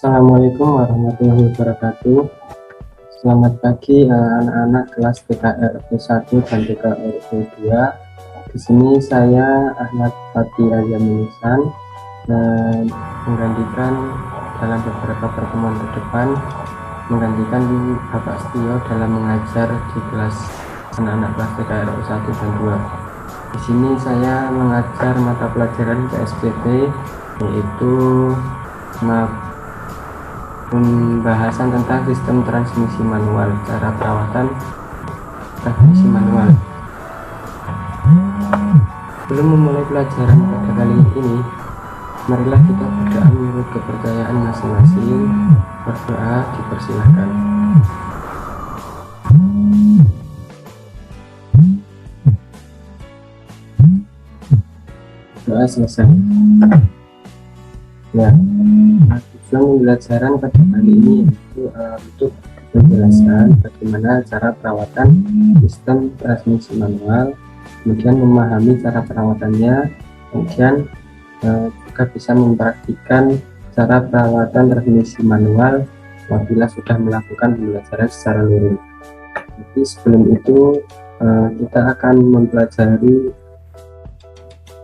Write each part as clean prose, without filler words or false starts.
Assalamualaikum warahmatullahi wabarakatuh. Selamat pagi anak-anak kelas TKRU 1 dan TKRU 2. Di sini saya Ahmad Fati Azamisan menggantikan dalam beberapa pertemuan ke depan, menggantikan Bapak Setio dalam mengajar di kelas anak-anak kelas TKRU 1 dan 2. Di sini saya mengajar mata pelajaran PSBB, yaitu pembahasan tentang sistem transmisi manual, cara perawatan transmisi manual. Sebelum memulai pelajaran pada kali ini, marilah kita berdoa menurut kepercayaan masing-masing. Berdoa dipersilakan. Doa selesai. Ya, tujuan pembelajaran pada kali ini itu untuk menjelaskan bagaimana cara perawatan sistem transmisi manual, kemudian memahami cara perawatannya, kemudian juga bisa mempraktikkan cara perawatan transmisi manual apabila sudah melakukan pembelajaran secara luring. Jadi sebelum itu kita akan mempelajari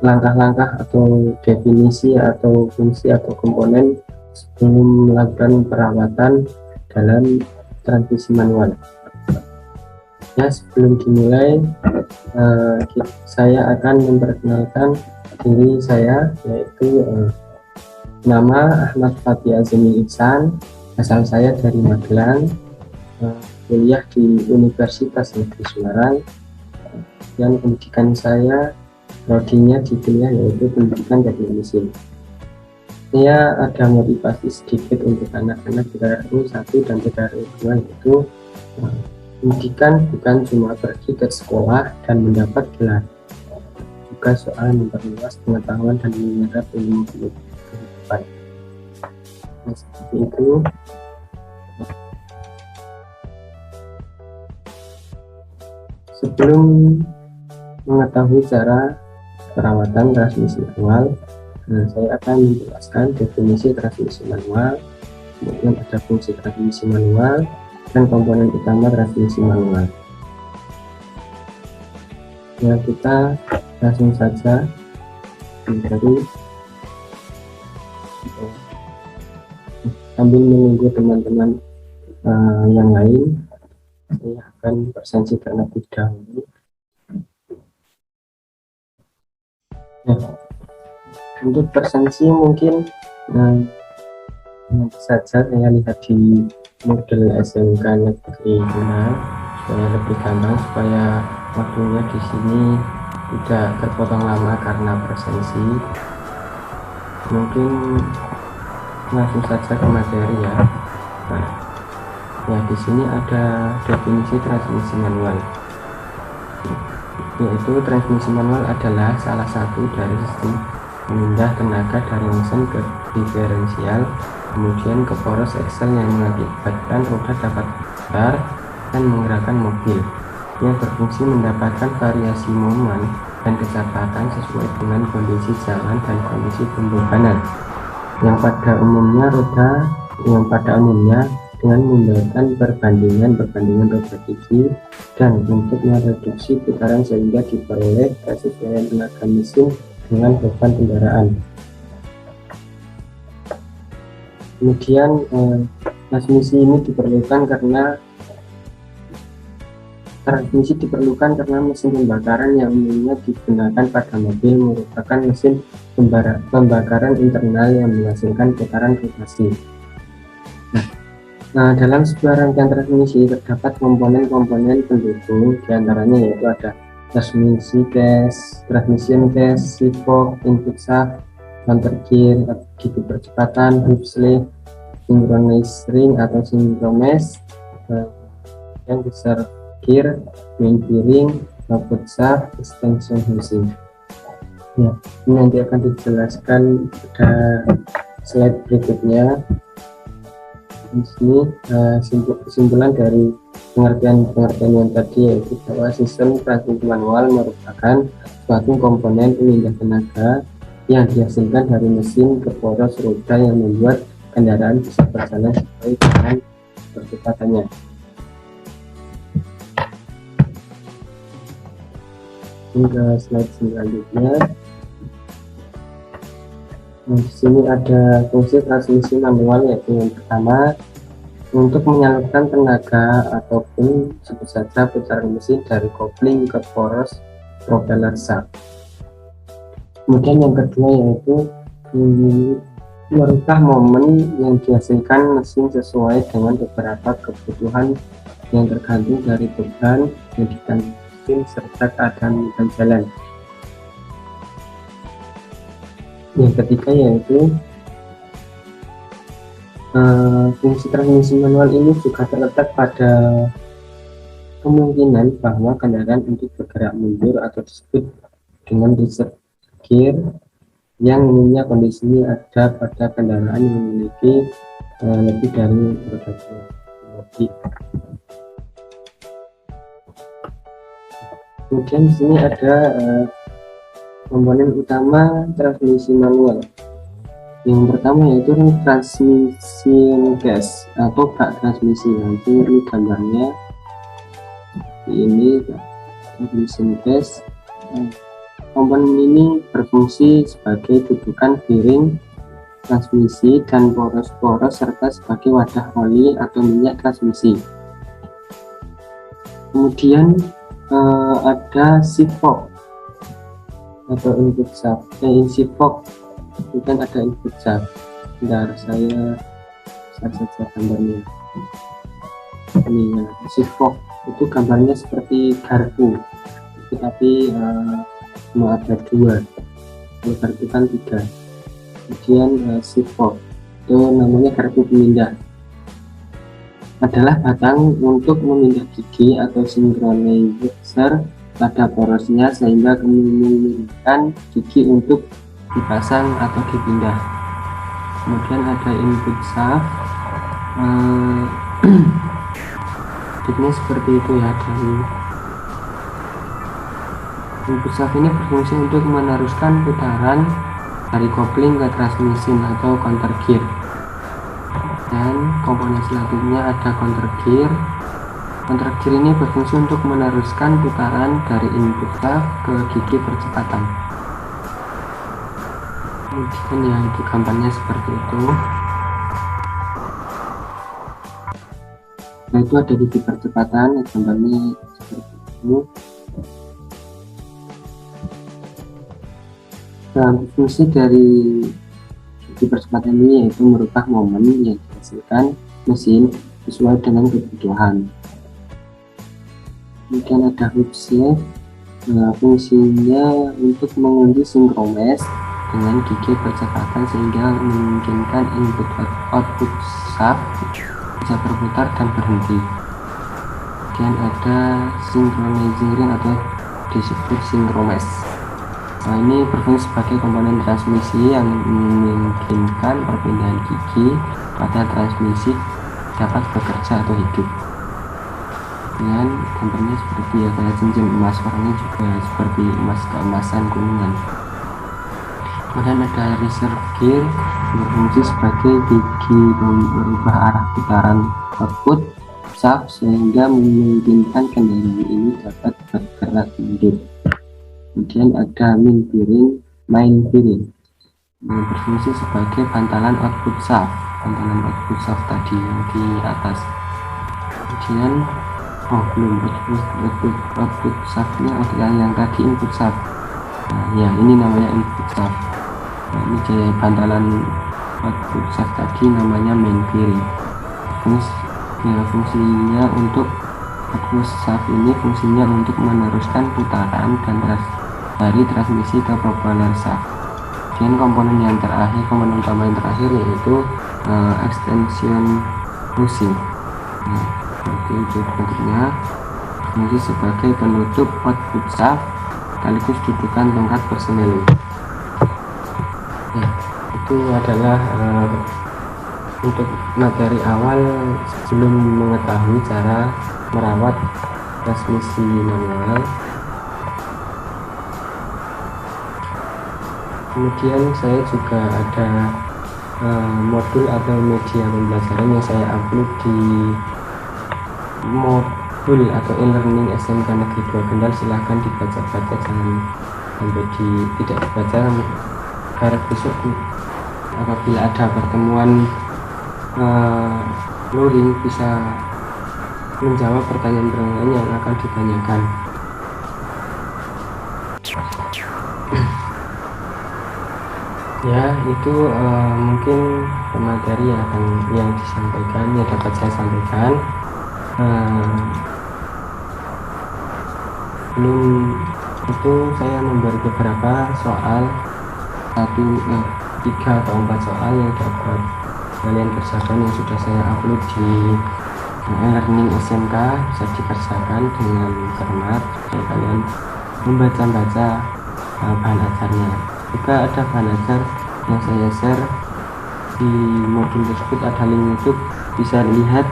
langkah-langkah atau definisi atau fungsi atau komponen sebelum melakukan perawatan dalam transmisi manual. Ya, sebelum dimulai saya akan memperkenalkan diri saya, yaitu nama Ahmad Fati Azamisan, asal saya dari Magelang, kuliah di Universitas Negeri Semarang, dan pendidikan saya prodinya di kuliah yaitu pendidikan teknik mesin. Saya ada motivasi sedikit untuk anak-anak TKRU 1 dan TKRU 2, yaitu pendidikan bukan cuma pergi ke sekolah dan mendapat gelar, juga soal memperluas pengetahuan dan menyerap ilmu kehidupan. Nah, seperti itu. Sebelum mengetahui cara perawatan transmisi manual, saya akan menjelaskan definisi transmisi manual, kemudian ada fungsi transmisi manual dan komponen utama transmisi manual. Ya, kita langsung saja dari sambil menunggu teman-teman yang lain, saya akan presentasi terlebih dahulu. Nah, untuk presentasi mungkin nanti saja saya lihat di model SMK Negeri 6 supaya lebih gampang, supaya waktunya di sini tidak terpotong lama karena presentasi. Mungkin langsung saja ke materi ya. Nah, ya di sini ada definisi transmisi manual, yaitu transmisi manual adalah salah satu dari sistem memindah tenaga dari mesin ke diferensial, kemudian ke poros aksel yang mengakibatkan roda dapat berputar dan menggerakkan mobil, yang berfungsi mendapatkan variasi momen dan kecepatan sesuai dengan kondisi jalan dan kondisi pembebanan, yang pada umumnya dengan menggunakan perbandingan roda gigi dan untuk mereduksi putaran sehingga diperoleh kesesuaian tenaga mesin dengan beban kendaraan. Kemudian transmisi diperlukan karena mesin pembakaran yang umumnya digunakan pada mobil merupakan mesin pembakaran internal yang menghasilkan putaran rotasi. Nah, dalam sebuah rangkaian transmisi terdapat komponen-komponen pendukung, diantaranya yaitu ada transmission case, sipok, input shaft, counter gear, gitu percepatan, hub sleeve, synchronous ring atau synchromesh, yang besar gear, main bearing, output shaft, extension housing. Ya, ini nanti akan dijelaskan pada slide berikutnya. Di sini kesimpulan dari pengertian yang tadi, yaitu bahwa sistem transmisi manual merupakan suatu komponen pemindah tenaga yang dihasilkan dari mesin ke poros roda yang membuat kendaraan bisa berjalan sesuai dengan kecepatannya. Hingga slide selanjutnya. Nah, di sini ada fungsi transmisi manual, yaitu yang pertama untuk menyalurkan tenaga ataupun sebut saja putaran mesin dari kopling ke poros propeller shaft. Kemudian yang kedua yaitu merubah momen yang dihasilkan mesin sesuai dengan beberapa kebutuhan yang tergantung dari beban yang ditanggung mesin serta keadaan medan jalan. Yang ketiga yaitu fungsi transmisi manual ini juga terletak pada kemungkinan bahwa kendaraan untuk bergerak mundur atau disebut dengan reserve gear yang umumnya kondisi ada pada kendaraan yang memiliki lebih dari roda dua. Kemudian di sini ada komponen utama transmisi manual. Yang pertama yaitu transmisi gas atau bak transmisi. Nanti ini gambarnya ini transmisi gas. Komponen ini berfungsi sebagai dudukan bearing transmisi dan poros-poros serta sebagai wadah oli atau minyak transmisi. Kemudian ada sipok atau input shaft, sipok bukan ada input shaft. Bentar, saya saja gambarnya. Ini ya, sipok itu gambarnya seperti garpu, tetapi cuma ada dua. Kalau garpu kan tiga. Kemudian sipok itu namanya garpu pemindah, adalah batang untuk memindah gigi atau sinkronizer pada porosnya sehingga memungkinkan gigi untuk dipasang atau dipindah. Kemudian ada input shaft, bentuknya seperti itu ya. Dan input shaft ini berfungsi untuk meneruskan putaran dari kopling ke transmisi atau counter gear. Dan komponen selanjutnya ada counter gear. Counter gear ini berfungsi untuk meneruskan putaran dari input shaft ke gigi percepatan. Kemudian ya, itu gambarnya seperti itu. Nah, itu ada gigi percepatan, gambarnya seperti itu. Nah, fungsi dari gigi percepatan ini yaitu merubah momen yang dihasilkan mesin sesuai dengan kebutuhan. Kemudian ada hook shaft. Fungsinya untuk mengundi sinkromes dengan gigi percepatan sehingga memungkinkan input output shaft bisa berputar dan berhenti. Kemudian ada synchronizing ring atau disebut sinkromes. Nah, ini berfungsi sebagai komponen transmisi yang memungkinkan perpindahan gigi pada transmisi dapat bekerja atau hidup. Dengan gambarnya seperti ya, kayak cincin emas, warnanya juga seperti emas keemasan kuningan. Kemudian ada reserve gear, berfungsi sebagai gigi merubah arah putaran output shaft sehingga memungkinkan kendaraan ini dapat bergerak mundur. Kemudian ada main bearing, yang berfungsi sebagai bantalan output shaft tadi yang di atas. Kemudian belum output shaftnya, yang tadi input shaft. Nah, ya ini namanya input shaft. Nah, ini kayak bantalan output shaft tadi namanya main bearing. Fungsinya untuk output shaft ini fungsinya untuk meneruskan putaran dan dari transmisi ke propeller shaft. Dan komponen utama yang terakhir yaitu extension bushing. Nah, seperti itu bentuknya, fungsi sebagai penutup output shaft sekaligus dudukan tongkat bersemelu. Ya, itu adalah untuk materi awal sebelum mengetahui cara merawat transmisi manual. Kemudian saya juga ada modul atau media pembelajaran yang saya upload di modul atau e-learning SMK Negeri 2 Kendal. Silahkan dibaca-baca, jangan sampai tidak dibaca, agar besok apabila ada pertemuan luring bisa menjawab pertanyaan-pertanyaan yang akan ditanyakan. Ya, itu mungkin materi yang disampaikan, yang dapat saya sampaikan. Belum itu saya memberi beberapa soal, 3 atau 4 soal yang dapat kalian kerjakan, yang sudah saya upload di e-learning SMK. Bisa dikerjakan dengan cermat supaya kalian membaca-baca bahan ajarnya. Jika ada bahan ajar yang saya share di modul tersebut, ada link YouTube, bisa lihat,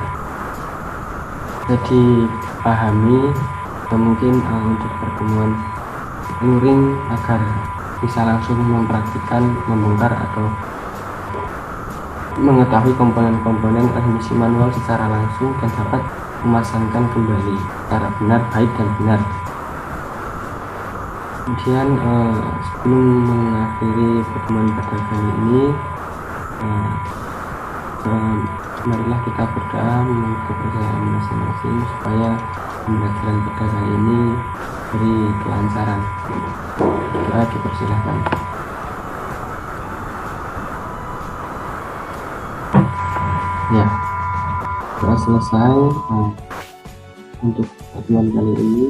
jadi pahami, atau mungkin untuk pertemuan luring agar bisa langsung mempraktikkan, membongkar atau mengetahui komponen-komponen transmisi manual secara langsung dan dapat memasangkan kembali secara benar, baik dan benar. Kemudian sebelum mengakhiri pertemuan pada kali ini, marilah kita berdoa menurut kepercayaan masing-masing supaya pembelajaran pada kali ini beri kelancaran. Doa dipersilahkan. Ya, doa selesai. Untuk pertemuan kali ini